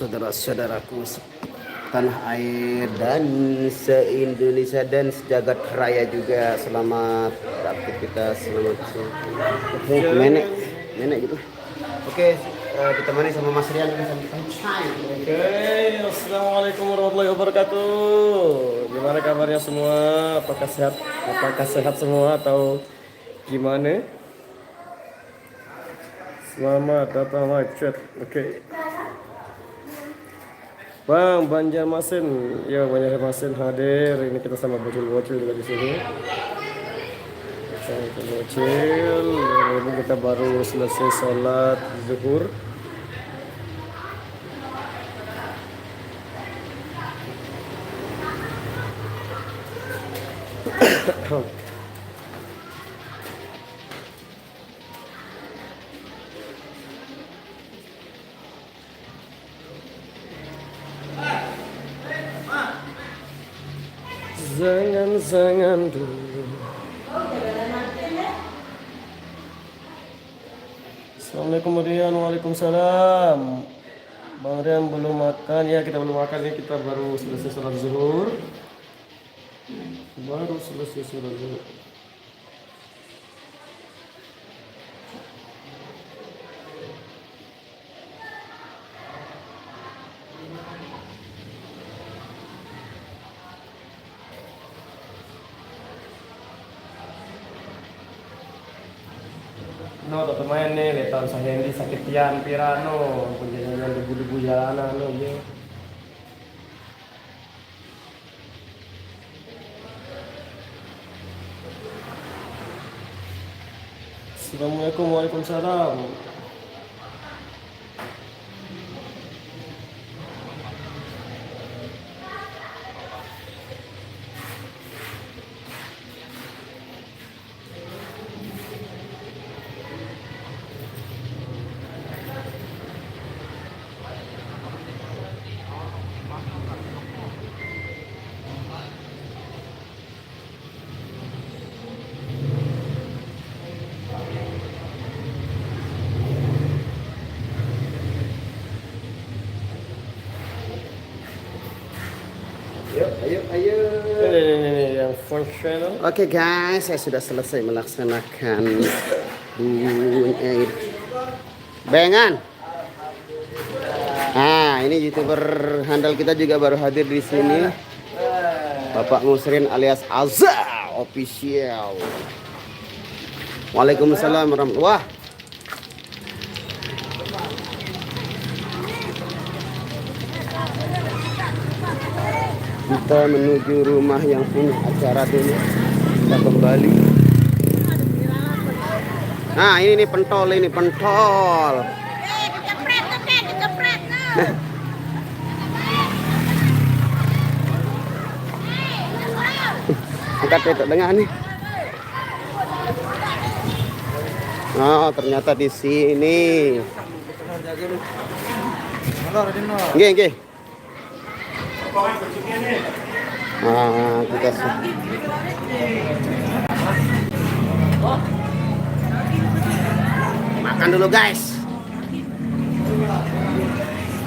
Saudara-saudaraku tanah air dan se-Indonesia dan sejagat raya juga, selamat beraktivitas, selamat nenek gitu. Oke, ditemani sama Mas Rian sampai Oke, assalamualaikum warahmatullahi wabarakatuh. Gimana kabarnya semua? Apakah sehat? Apakah sehat semua atau gimana? Selamat datang live chat. Oke. Bang Banjarmasin, ya Banjarmasin hadir. Ini kita sama bocil-bocil juga di sini. Sama bocil. Ini kita baru selesai sholat zuhur. Jangan dulu. Assalamualaikum Rian, waalaikumsalam. Bang Rian belum makan ya, kita belum makan ya, kita baru selesai sholat zuhur. No, tetap main nih, letan saya ini sakit tian pirano, penjajahan debu-debu jalanan no, ya. Assalamualaikum, waalaikumsalam. Ayo. Ini yang functional. Oke guys, saya sudah selesai melaksanakan bengan. Ini YouTuber handal kita juga baru hadir di sini. Bapak Musrin alias Azza Official. Waalaikumsalam warahmatullahi wabarakatuh. Kita menuju rumah yang punya acara dulu. Kita kembali. Nah, ini pentol, Kejepret. Angkat itu dengan nih. Oh, ternyata di sini. Nggih. Kita makan dulu guys.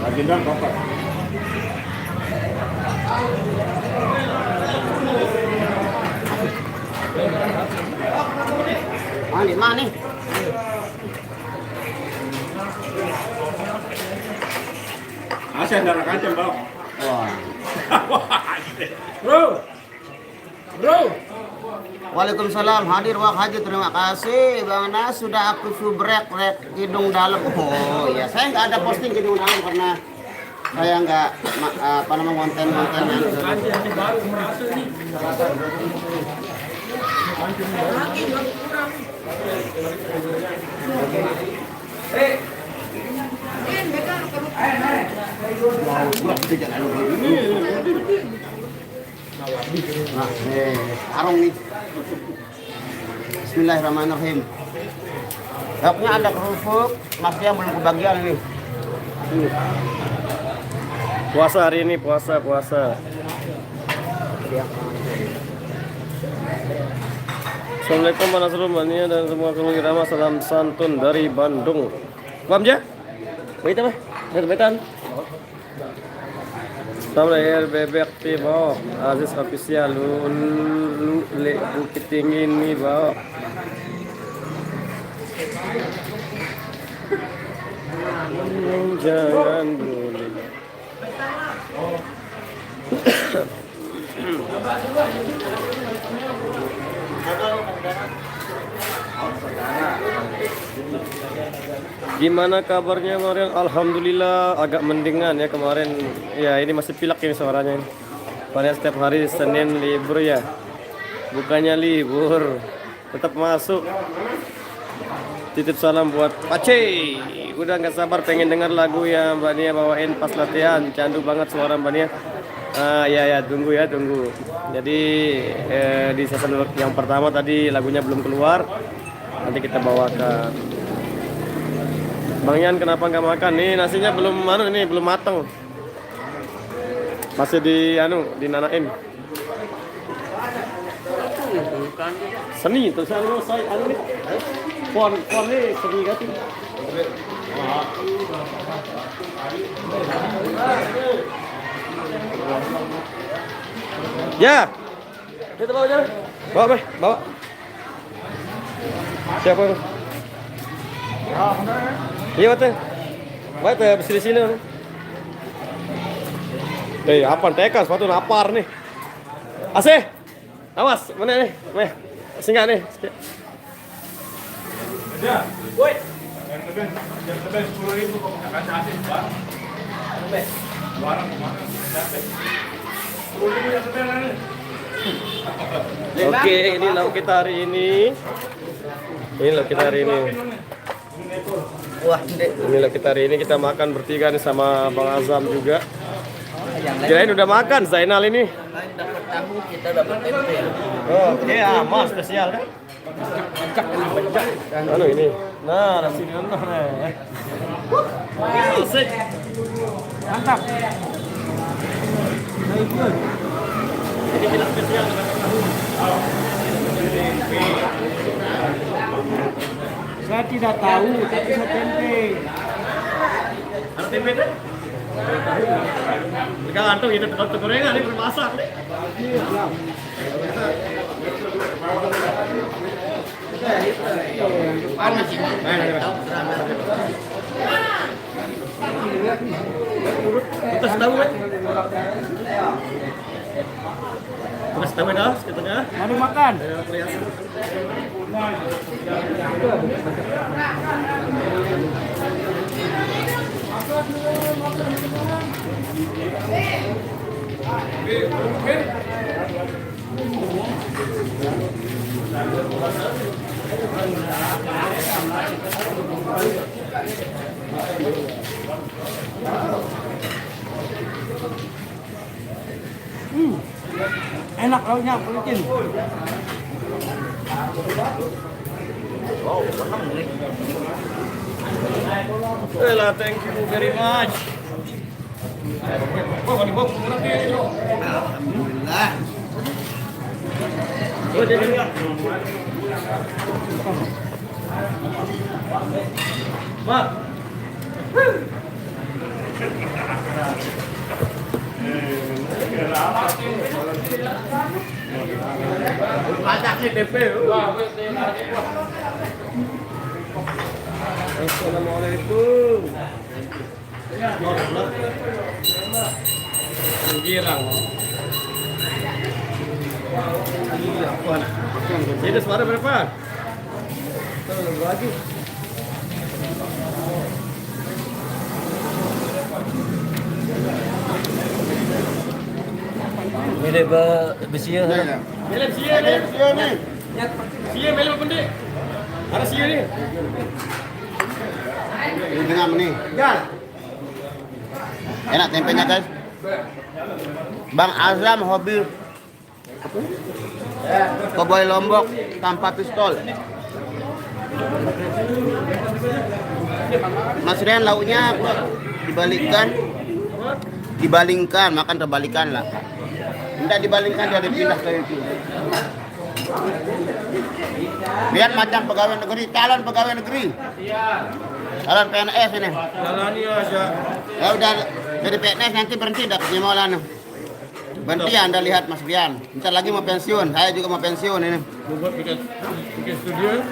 Lagi dong, Bapak. Mana? Saya ndak kancam, Bang. Wah. Bro. Waalaikumsalam, hadir Wak Haji, terima kasih Bang Nas, sudah aku subrek hidung dalam. Oh ya, saya nggak ada posting hidung dalam karena saya nggak konten yang arung nih. Bismillahirrahmanirrahim. Lauknya ada kerupuk, masih yang belum kebagian nih. Puasa hari ini, puasa. Assalamualaikum warahmatullahi wabarakatuh dan semua keluarga Rama, salam santun dari Bandung. Paham ya? Baik apa? Betan. Thumbnail bebek ti bawah Aziz official lu Bukit Tinggi nih bawah. Jangan boleh. Gimana kabarnya kemarin? Alhamdulillah agak mendingan ya kemarin. Ya ini masih pilek ini suaranya ini. Padahal setiap hari Senin libur ya. Bukannya libur, tetap masuk. Titip salam buat Pace. Udah nggak sabar pengen dengar lagu yang Mbak Nia bawain pas latihan. Candu banget suara Mbak Nia. Ya tunggu ya tunggu. Jadi di season yang pertama tadi lagunya belum keluar. Nanti kita bawakan. Bang Yan kenapa nggak makan? Nih nasinya belum ini belum mateng. Masih dinanain. Seni terus saya nih. Pon nih seni ganti. Ya. Kita bawa aja. Bawa. Siapa? Iya betul. Baik di sini. Apa tekan sepatu lapar nih. Asih. Awas, mana nih? Singgah nih. Ya, woi. Yang 10.000 kok enggak kasih asih, Bang. Barang kemana? Oke, ini lauk kita hari ini. Wah, Ini lauk kita hari ini kita makan bertiga nih sama Bang Azam juga. Kirain udah makan Zainal ini. dapat tahu kita dapat tempe. Oh, iya, mas spesial kan? Anu ini. Nah, nasi contoh nih. Asik. Mantap. Ini bilang spesial Saya tidak tahu, tapi saya tempe. ada tempe tuh? Pegang antum itu tukang gorengan ini bermasak nih. Panas sih. Kita tahu kan? Kita tahu dah, setengah. Mari makan. Enak lauknya, kulitin. Well, thank you very much. Alhamdulillah. Mak. Banyak nih DP. Assalamualaikum. Girang. Ini suara berapa? Lagi. Ini besi ya. Melem sia nih. Sia melem pendek. Ada sia nih. Ini tengah nih. Gal. Enak tempenya guys. Bang Azam hobi koboi Lombok tanpa pistol. Mas Rian lauknya dibalingkan, makan terbalikan lah. Tidak dibalingkan dia dipindah ke itu. Lihat macam pegawai negeri, calon pegawai negeri. Calon PNS ini. Jalani aja. Ya udah Jadi PNS nanti berhenti dah kerja Maulana. Berhenti Anda lihat Mas Rian. Bentar lagi mau pensiun. Saya juga mau pensiun ini. Buat bikin studio.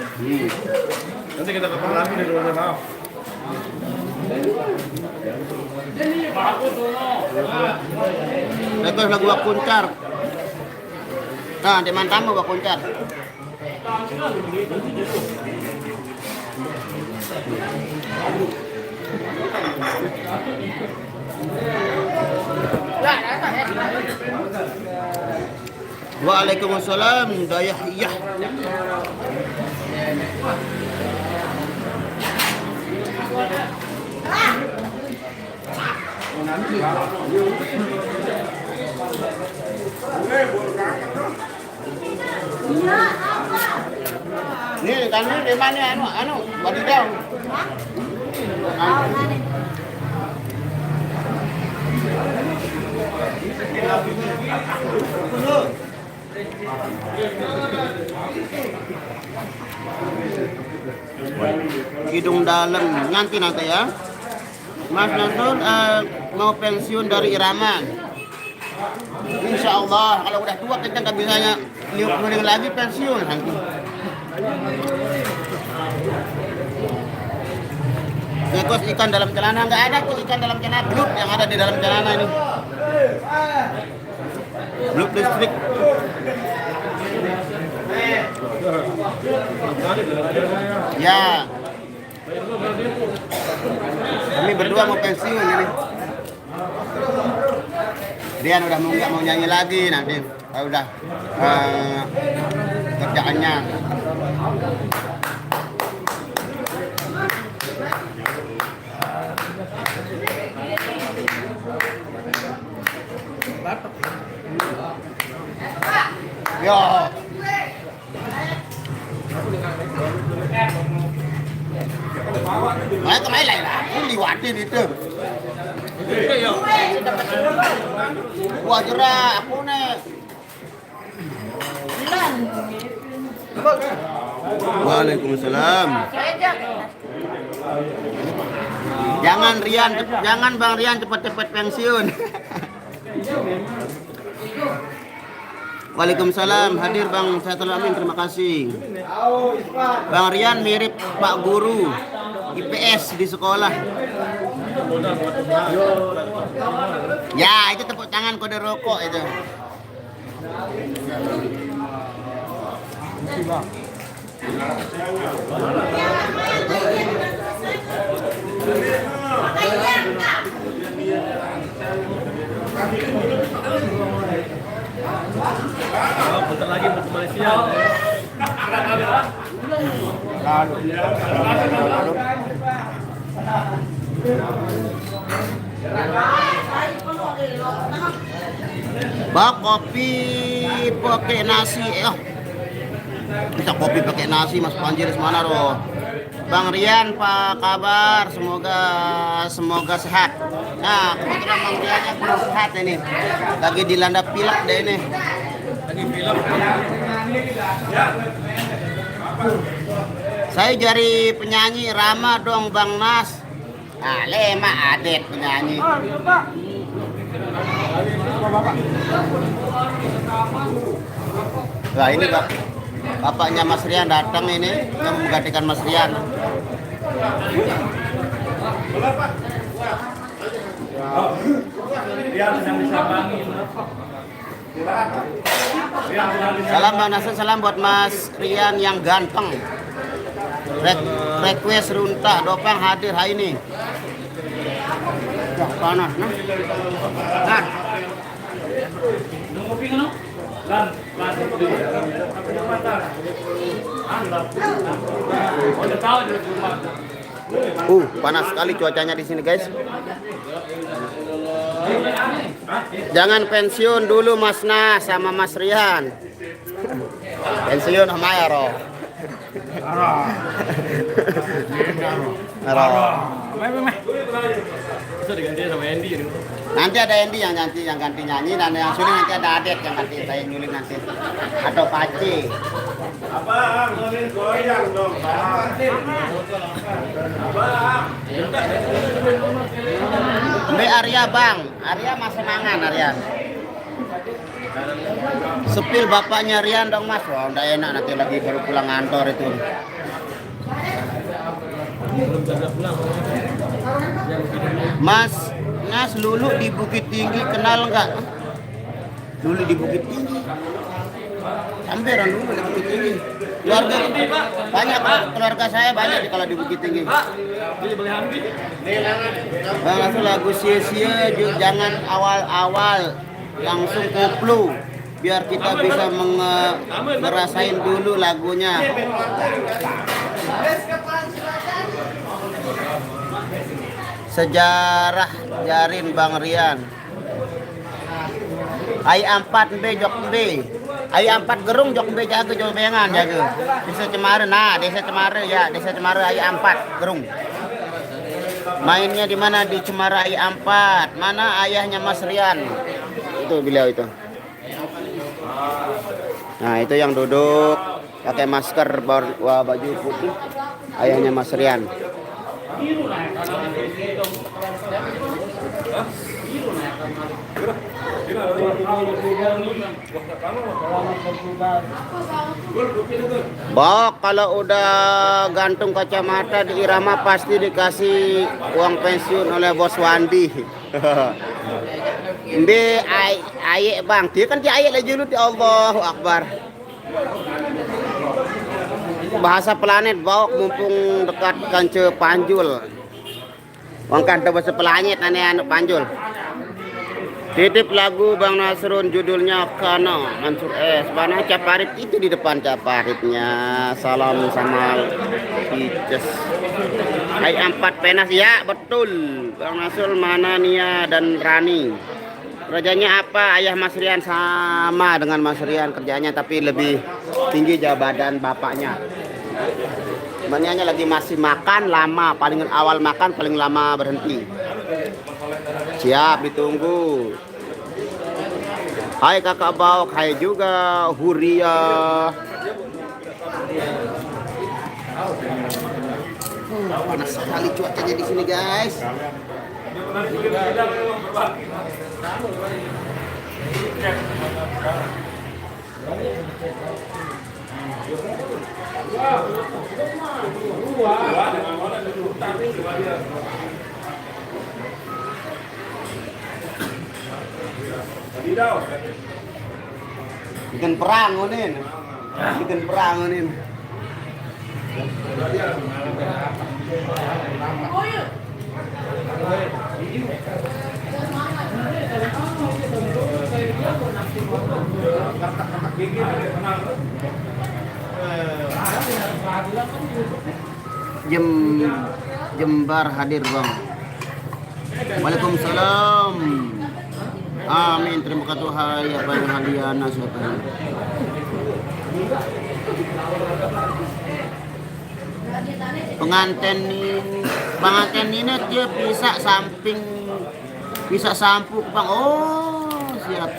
Nanti kita ketemu lagi di luar sana. Itu lagu Wak Kuncar. Nah, di mantamu Wak Kuncar. Waalaikumsalam dayah iya. Nih kan ini di mana anu wadidaw. Hidung dalam nanti ya. Mas Nasrul mau pensiun dari Irama. Insya Allah kalau udah tua kita nggak bisanya niup-niup lagi pensiun nanti. Ekos ikan dalam celana nggak ada tuh ikan dalam celana belut yang ada di dalam celana ini. Belut listrik. Ya. Kami berdua mau pensiun ini. Rian udah nggak mau nyanyi lagi nanti. Udah kerjaannya. Yo. Mereka main lain lah, aku liwatin itu. Wah jerah, aku nih. Waalaikumsalam. Jangan Bang Rian cepat-cepat pensiun. Waalaikumsalam, hadir Bang Syahrul Amin, terima kasih. Bang Rian mirip Pak Guru IPS di sekolah. Ya, itu tepuk tangan kode rokok itu. Bentar lagi mau ke Malaysia. Bak kopi pakai nasi. Bisa kopi pakai nasi Mas Panjiris mana roh? Bang Rian, apa kabar? Semoga sehat. Nah, kebetulan Bang Riannya kurang sehat ini. Lagi dilanda pilek deh ini. Lagi pilek. Saya jadi penyanyi Rama dong Bang Nas. Ah, lema adet penyanyi. Nah ini Pak, bapaknya Mas Rian datang ini yang menggantikan Mas Rian. Salam Bang Nasir, salam buat Mas Rian yang ganteng. Request Runta Dopang hadir hari ini. Wah, panas nah. Nah. Panas sekali cuacanya di sini, guys. Jangan pensiun dulu Mas Nas sama Mas Rian. Pensiun sama ya, Roh. Bisa diganti sama Andy ini. Nanti ada Andy yang ganti nyanyi dan yang suling nanti ada Adet yang ganti saya nyuling nanti atau Paci. Be Arya bang, Arya masih mangan Arya. Sepil bapaknya Rian dong mas. Wah udah enak nanti lagi baru pulang kantor itu. Mas Lulu di Bukit Tinggi kenal nggak? Lulu di Bukit Tinggi. Amberan dulu di Bukit Tinggi. Keluarga banyak Pak, keluarga saya banyak kalau di Bukit Tinggi. Bang langsung lagu sia-sia jangan awal-awal langsung koplo biar kita bisa ngerasain dulu lagunya. Sejarah jarin Bang Rian. Ai 4 B jok B. Ai 4 gerung jok B jaga jok bengan jaga. Desa Cemara nah, Desa Cemara ya, Desa Cemara ai 4 gerung. Mainnya di mana? Di Cemara ai 4. Mana ayahnya Mas Rian? Itu beliau itu. Nah, itu yang duduk pakai masker baju putih. Ayahnya Mas Rian. Bok, kalau udah gantung kacamata di Irama pasti dikasih uang pensiun oleh bos Wandi. Mbe ayek bang, dia kan dia ayek lagi dulu di Allahu Akbar. Bahasa planet bok mumpung dekat kance Panjul. Wong kan bahasa planet ane anu Panjul. Titip lagu Bang Nasrun judulnya Kana Mansur S. Mana Caparit itu di depan Caparitnya. Salam sama Pices. Hai 4 penas ya betul. Bang Nasrul mana Nia dan Rani. Kerjanya apa? Ayah Mas Rian sama dengan Mas Rian kerjanya tapi lebih tinggi jabatan bapaknya. Manianya lagi masih makan lama, paling awal makan paling lama berhenti. Siap ditunggu. Hai kakak Baok, hai juga Huria. Panas sekali cuacanya di sini guys. Bikin perang unin. Bikin perang unin. Jembar hadir bang. Waalaikumsalam. Amin. Terima kasih Tuhan. Apa yang haliana siapa? Pengantin ini dia bisa sampuk bang. Oh siap.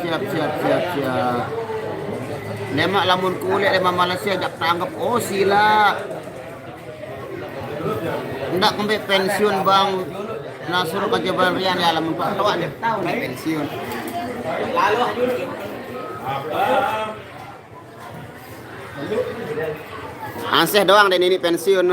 Lemak lamun kulit lemak Malaysia jak tanggap. Oh sila. Ndak kembali pensiun bang Nasrul Kajaban Rian ya lamun Pak Tua dia tahu nih pensiun. Lalu Anseh doang dan ini pensiun.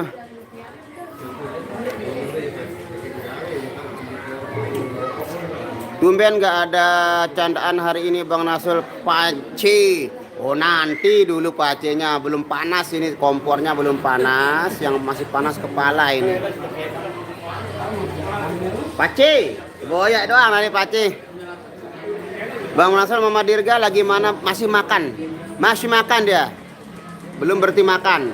Tumben nggak ada candaan hari ini Bang Nasrul Pace. Oh nanti dulu pacenya belum panas ini kompornya belum panas, yang masih panas kepala ini. Pace, boyak doang dari Pace. Bang Nasrul Mama Dirga lagi mana? Masih makan dia. Belum berhenti makan.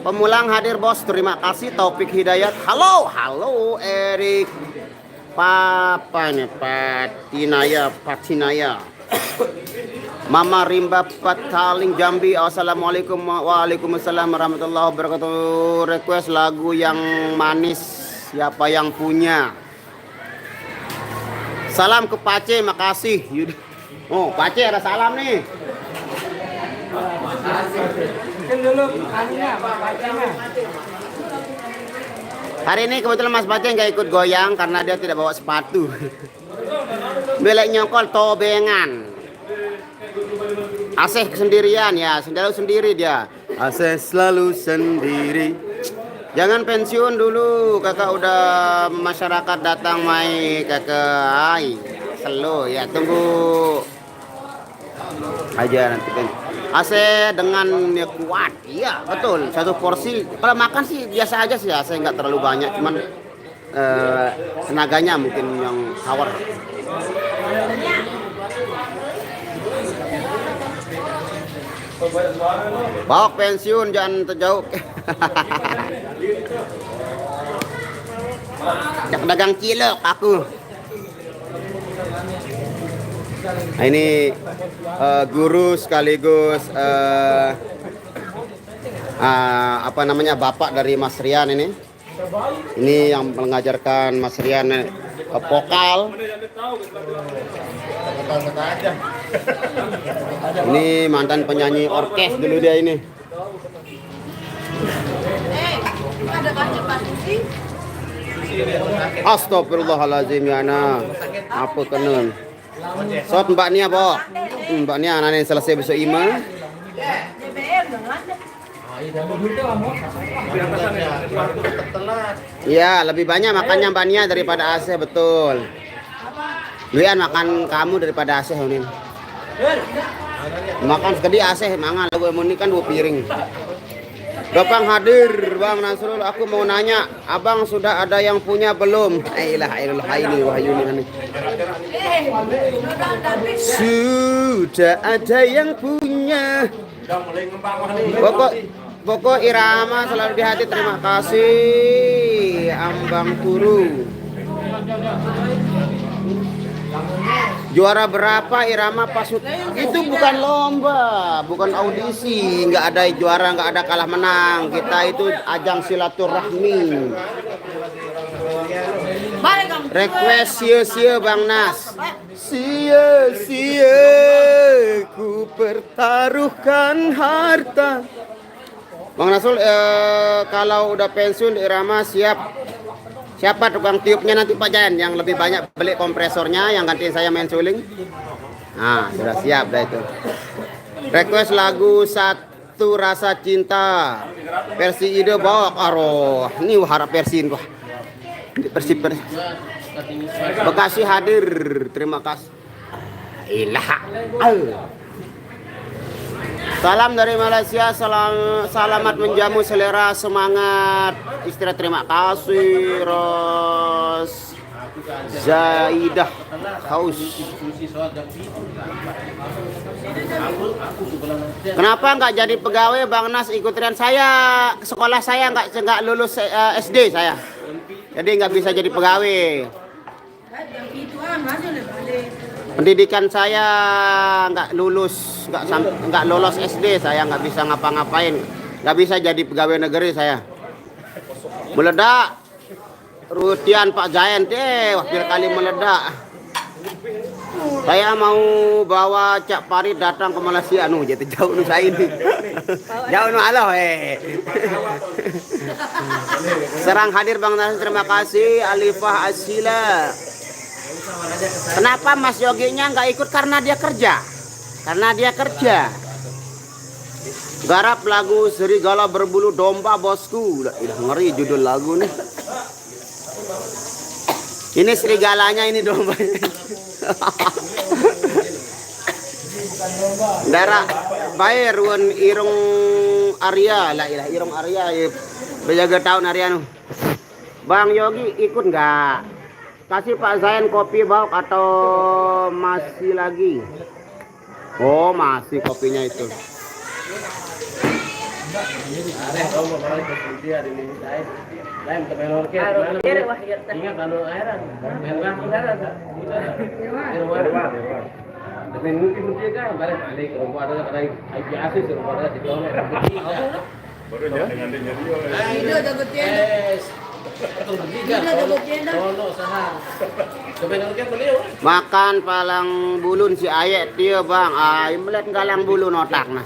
Pemulang hadir bos, terima kasih Taufik Hidayat. Halo Erik. Papanya Patinaya. Mama Rimba Pataling Jambi. Assalamualaikum. Waalaikumsalam warahmatullahi wabarakatuh. Request lagu yang manis. Siapa yang punya? Salam ke Pace, makasih. Oh, Pace ada salam nih. Dulu anunya Pak Pacenya. Hari ini kebetulan Mas Baceng nggak ikut goyang karena dia tidak bawa sepatu. Belek nyongkol tobengan. Asih sendirian ya, selalu sendiri dia. Asih selalu sendiri. Jangan pensiun dulu, kakak udah masyarakat datang mai kakak. Ay, slow ya, tunggu aja nanti kan. AC dengan ya kuat, iya betul. Satu porsi, kalau makan sih biasa aja sih, AC nggak terlalu banyak, cuman tenaganya mungkin yang power. Bawa pensiun jangan terjauh. Jak dagang cilok aku. Nah, ini guru sekaligus apa namanya bapak dari Mas Rian ini. Ini yang mengajarkan Mas Rian vokal. Ini mantan penyanyi orkes dulu dia ini. Ada banyak batu sih. Astagfirullahaladzim ya anak. Apa kenun? Sot Mbak Nia po. Mbak Nia anak selesai besok ima. DBM dengan Iya, lebih banyak makannya Mbak Nia daripada Asih, betul. Luian makan kamu daripada Asih ini. Makan sekali Asih, mangan lu ini kan 2 piring. Bang hadir, Bang Nasrul, aku mau nanya, Abang sudah ada yang punya belum? Ailah ini wahyu ini. Sudah ada yang punya. Pokok irama selalu di hati, terima kasih Ambang Turu. Juara berapa irama pasut? Itu bukan lomba, bukan audisi, nggak ada juara, nggak ada kalah menang. Kita itu ajang silaturahmi. Request sia-sia Bang Nas. Sia-sia ku pertaruhkan harta. Bang Nasul, kalau udah pensiun di irama siapa tukang tiupnya nanti Pak Jayan yang lebih banyak beli kompresornya yang gantiin saya main suling. Nah, sudah siap dah itu. Request lagu Satu Rasa Cinta. Versi ide bawa karo. Ini harap versi wah. Versi Bekasi hadir. Terima kasih. Ilah. Salam dari Malaysia, selamat menjamu selera, semangat istirahat, terima kasih Ros Zaidah Haus. Kenapa nggak jadi pegawai Bang Nas ikut tren saya? Sekolah saya nggak lulus SD saya, jadi nggak bisa jadi pegawai. Pendidikan saya nggak lolos SD, saya nggak bisa ngapa-ngapain, nggak bisa jadi pegawai negeri saya. Meledak, Rutian Pak Jayan deh, wakil kali meledak. Saya mau bawa Cak Parit datang ke Malaysia, jadi jauh nu saya ini, jauh nu aloh Serang hadir Bang Nas, terima kasih Alifah Asila. Kenapa Mas Yoginya nggak ikut? Karena dia kerja. Garap lagu Serigala Berbulu Domba bosku. Ngeri judul lagu nih. Ini serigalanya, ini dombanya. Darah bae ruan irung Arya lah, irung Arya berjaga tahun Arya nu. Bang Yogi ikut nggak? Kasih Pak Zain kopi bauk atau masih lagi? Oh, masih kopinya itu. Makan palang bulun si ayat dia Bang. Melihat galang bulun otak nah.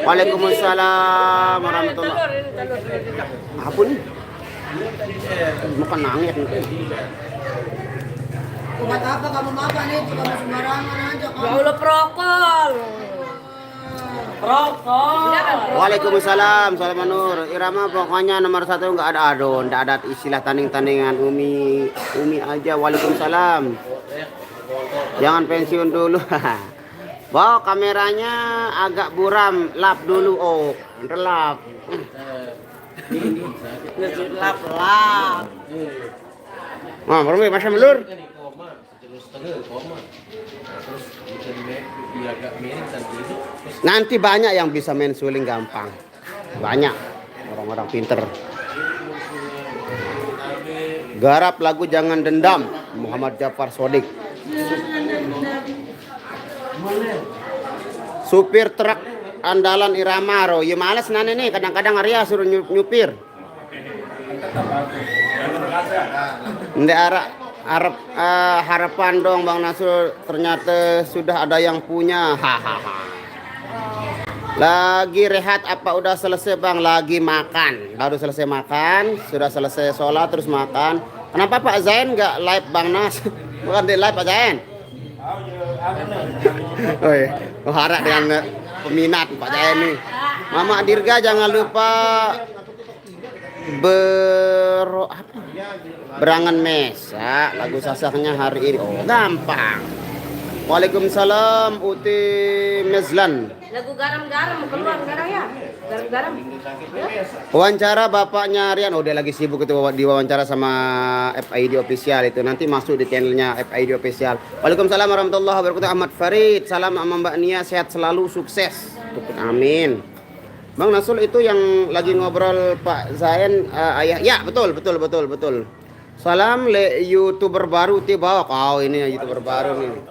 Waalaikumsalam warahmatullahi. Apa nih? Makan nangis nih. Obat apa kamu makan itu? Kamu sembarangan aja. Ya Allah prokol. Prokol. Waalaikumsalam, salam Nur. Irama pokoknya nomor 1 nggak ada adon, nggak ada istilah tanding-tandingan. Umi aja. Waalaikumsalam. Jangan pensiun dulu. Bawa kameranya agak buram, lap dulu. Oh, relap. Lap lap. Nah, baru masih melur. Nanti banyak yang bisa main suling gampang. Banyak orang-orang pinter. Garap lagu Jangan Dendam, Muhammad Jafar Sodik. Supir truk andalan Irama Ro. Ya males nane nih, kadang-kadang Arya suruh nyupir. Nggak harapan dong Bang Nasrul, ternyata sudah ada yang punya. Hahaha. Lagi rehat apa udah selesai Bang? Lagi makan. Baru selesai makan, sudah selesai sholat terus makan. Kenapa Pak Zain nggak live Bang Nas? Bukan di live Pak Zain. Oh iya, harap dengan peminat Pak Zain nih. Mama Dirga jangan lupa Berangan Mesa, lagu sasaknya hari ini. Oh, gampang. Waalaikumsalam Uti Mezlan. Lagu garam-garam keluar sekarang ya. Garam-garam. Wawancara bapaknya Rian. Oh, dia lagi sibuk itu diwawancara sama FID official itu. Nanti masuk di channelnya FID official. Waalaikumsalam warahmatullahi wabarakatuh. Ahmad Farid. Salam sama Mbak Nia, sehat selalu, sukses. Amin. Bang Nasul itu yang lagi ngobrol Pak Zain ayah. Ya, betul. Salam le YouTuber baru tiba. Oh, ini YouTuber baru nih.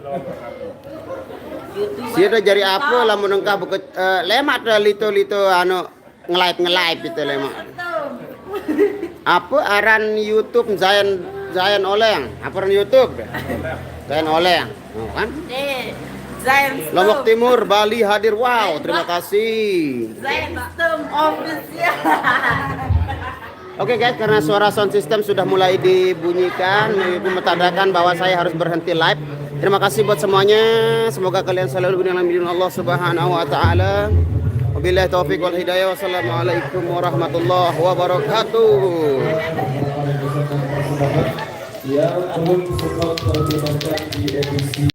Siapa jari apa lamun engkah buket lemat lito anu nge-live itu lemat. Apa aran YouTube Zain Oleng? Apa aran YouTube? Zain Oleng. Oh, kan? Zain Lombok Timur, Bali hadir. Wow, terima kasih. Zain System official. Oke guys, karena suara sound system sudah mulai dibunyikan, memetakan bahwa saya harus berhenti live. Terima kasih buat semuanya. Semoga kalian selalu dalam lindungan Allah Subhanahu wa taala. Wabillahi taufiq wal hidayah. Wassalamualaikum warahmatullahi wabarakatuh. Yang belum sempat terjemahkan di edisi